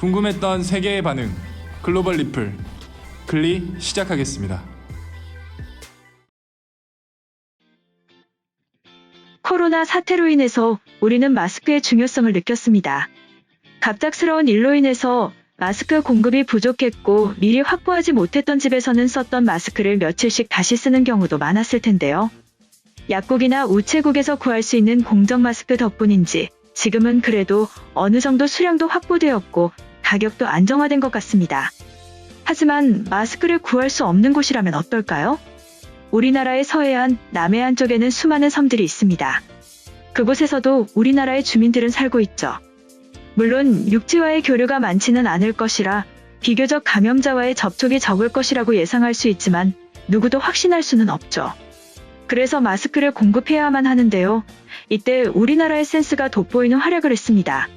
궁금했던 세계의 반응, 글로벌 리플, 글리 시작하겠습니다. 코로나 사태로 인해서 우리는 마스크의 중요성을 느꼈습니다. 갑작스러운 일로 인해서 마스크 공급이 부족했고 미리 확보하지 못했던 집에서는 썼던 마스크를 며칠씩 다시 쓰는 경우도 많았을 텐데요. 약국이나 우체국에서 구할 수 있는 공정 마스크 덕분인지 지금은 그래도 어느 정도 수량도 확보되었고 가격도 안정화된 것 같습니다. 하지만 마스크를 구할 수 없는 곳이라면 어떨까요? 우리나라의 서해안, 남해안 쪽에는 수많은 섬들이 있습니다. 그곳에서도 우리나라의 주민들은 살고 있죠. 물론 육지와의 교류가 많지는 않을 것이라 비교적 감염자와의 접촉이 적을 것이라고 예상할 수 있지만 누구도 확신할 수는 없죠. 그래서 마스크를 공급해야만 하는데요. 이때 우리나라의 센스가 돋보이는 활약을 했습니다.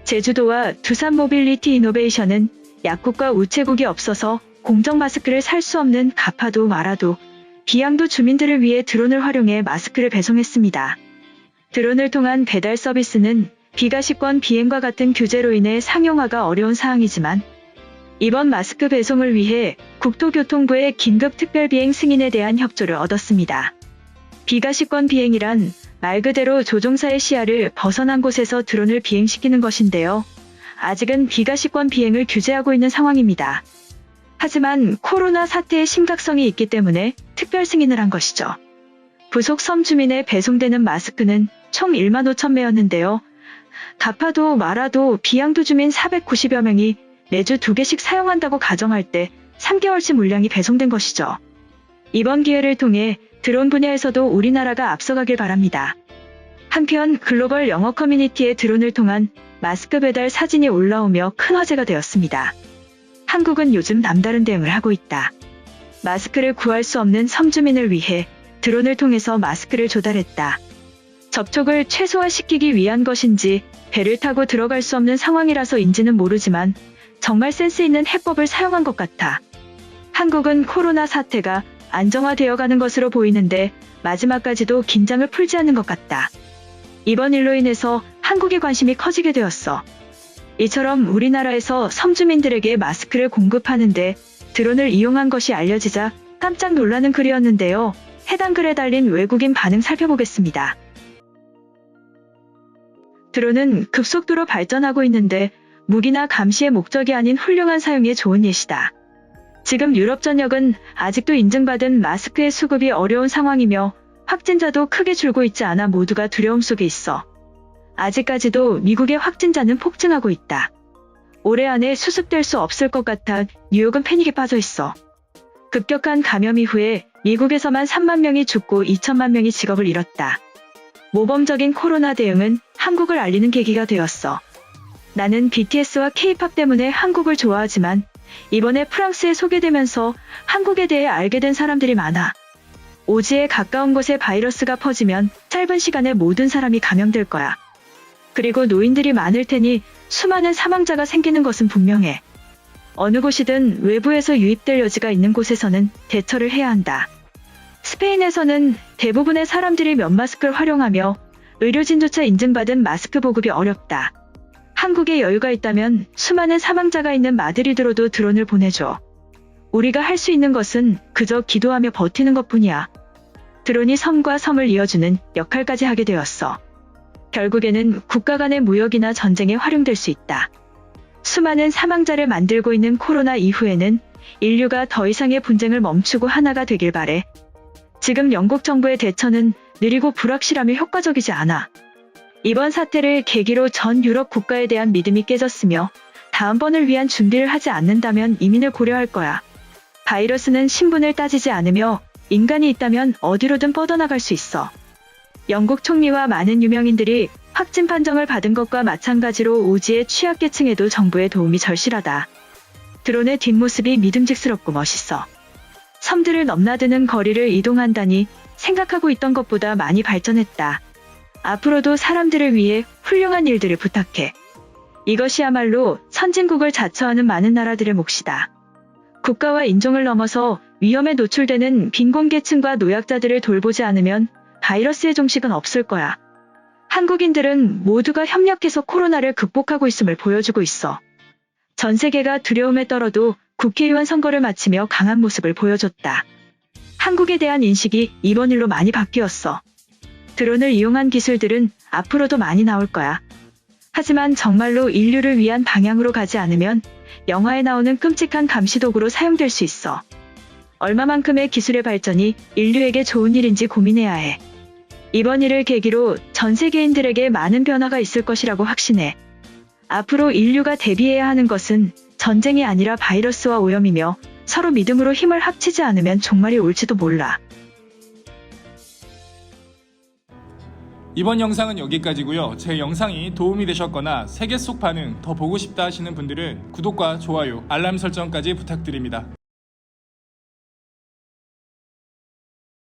제주도와 두산 모빌리티 이노베이션은 약국과 우체국이 없어서 공정 마스크를 살 수 없는 가파도 마라도 비양도 주민들을 위해 드론을 활용해 마스크를 배송했습니다. 드론을 통한 배달 서비스는 비가시권 비행과 같은 규제로 인해 상용화가 어려운 사항이지만 이번 마스크 배송을 위해 국토교통부의 긴급 특별비행 승인에 대한 협조를 얻었습니다. 비가시권 비행이란 말 그대로 조종사의 시야를 벗어난 곳에서 드론을 비행시키는 것인데요. 아직은 비가시권 비행을 규제하고 있는 상황입니다. 하지만 코로나 사태의 심각성이 있기 때문에 특별 승인을 한 것이죠. 부속 섬 주민에 배송되는 마스크는 총 1만 5천 매였는데요. 가파도, 마라도, 비양도 주민 490여 명이 매주 2개씩 사용한다고 가정할 때 3개월치 물량이 배송된 것이죠. 이번 기회를 통해 드론 분야에서도 우리나라가 앞서가길 바랍니다. 한편 글로벌 영어 커뮤니티에 드론을 통한 마스크 배달 사진이 올라오며 큰 화제가 되었습니다. 한국은 요즘 남다른 대응을 하고 있다. 마스크를 구할 수 없는 섬 주민을 위해 드론을 통해서 마스크를 조달했다. 접촉을 최소화시키기 위한 것인지 배를 타고 들어갈 수 없는 상황이라서인지는 모르지만 정말 센스 있는 해법을 사용한 것 같아. 한국은 코로나 사태가 안정화되어가는 것으로 보이는데 마지막까지도 긴장을 풀지 않는 것 같다. 이번 일로 인해서 한국의 관심이 커지게 되었어. 이처럼 우리나라에서 섬주민들에게 마스크를 공급하는데 드론을 이용한 것이 알려지자 깜짝 놀라는 글이었는데요. 해당 글에 달린 외국인 반응 살펴보겠습니다. 드론은 급속도로 발전하고 있는데 무기나 감시의 목적이 아닌 훌륭한 사용에 좋은 예시다. 지금 유럽 전역은 아직도 인증받은 마스크의 수급이 어려운 상황이며 확진자도 크게 줄고 있지 않아 모두가 두려움 속에 있어. 아직까지도 미국의 확진자는 폭증하고 있다. 올해 안에 수습될 수 없을 것 같아 뉴욕은 패닉에 빠져 있어. 급격한 감염 이후에 미국에서만 3만 명이 죽고 2천만 명이 직업을 잃었다. 모범적인 코로나 대응은 한국을 알리는 계기가 되었어. 나는 BTS와 K-팝 때문에 한국을 좋아하지만 이번에 프랑스에 소개되면서 한국에 대해 알게 된 사람들이 많아. 오지에 가까운 곳에 바이러스가 퍼지면 짧은 시간에 모든 사람이 감염될 거야. 그리고 노인들이 많을 테니 수많은 사망자가 생기는 것은 분명해. 어느 곳이든 외부에서 유입될 여지가 있는 곳에서는 대처를 해야 한다. 스페인에서는 대부분의 사람들이 면 마스크를 활용하며 의료진조차 인증받은 마스크 보급이 어렵다. 한국에 여유가 있다면 수많은 사망자가 있는 마드리드로도 드론을 보내줘. 우리가 할 수 있는 것은 그저 기도하며 버티는 것뿐이야. 드론이 섬과 섬을 이어주는 역할까지 하게 되었어. 결국에는 국가 간의 무역이나 전쟁에 활용될 수 있다. 수많은 사망자를 만들고 있는 코로나 이후에는 인류가 더 이상의 분쟁을 멈추고 하나가 되길 바래. 지금 영국 정부의 대처는 느리고 불확실하며 효과적이지 않아. 이번 사태를 계기로 전 유럽 국가에 대한 믿음이 깨졌으며 다음번을 위한 준비를 하지 않는다면 이민을 고려할 거야. 바이러스는 신분을 따지지 않으며 인간이 있다면 어디로든 뻗어나갈 수 있어. 영국 총리와 많은 유명인들이 확진 판정을 받은 것과 마찬가지로 오지의 취약계층에도 정부의 도움이 절실하다. 드론의 뒷모습이 믿음직스럽고 멋있어. 섬들을 넘나드는 거리를 이동한다니 생각하고 있던 것보다 많이 발전했다. 앞으로도 사람들을 위해 훌륭한 일들을 부탁해. 이것이야말로 선진국을 자처하는 많은 나라들의 몫이다. 국가와 인종을 넘어서 위험에 노출되는 빈곤계층과 노약자들을 돌보지 않으면 바이러스의 종식은 없을 거야. 한국인들은 모두가 협력해서 코로나를 극복하고 있음을 보여주고 있어. 전 세계가 두려움에 떨어도 국회의원 선거를 마치며 강한 모습을 보여줬다. 한국에 대한 인식이 이번 일로 많이 바뀌었어. 드론을 이용한 기술들은 앞으로도 많이 나올 거야. 하지만 정말로 인류를 위한 방향으로 가지 않으면 영화에 나오는 끔찍한 감시도구로 사용될 수 있어. 얼마만큼의 기술의 발전이 인류에게 좋은 일인지 고민해야 해. 이번 일을 계기로 전 세계인들에게 많은 변화가 있을 것이라고 확신해. 앞으로 인류가 대비해야 하는 것은 전쟁이 아니라 바이러스와 오염이며 서로 믿음으로 힘을 합치지 않으면 종말이 올지도 몰라. 이번 영상은 여기까지고요. 제 영상이 도움이 되셨거나 세계 속 반응 더 보고 싶다 하시는 분들은 구독과 좋아요, 알람 설정까지 부탁드립니다.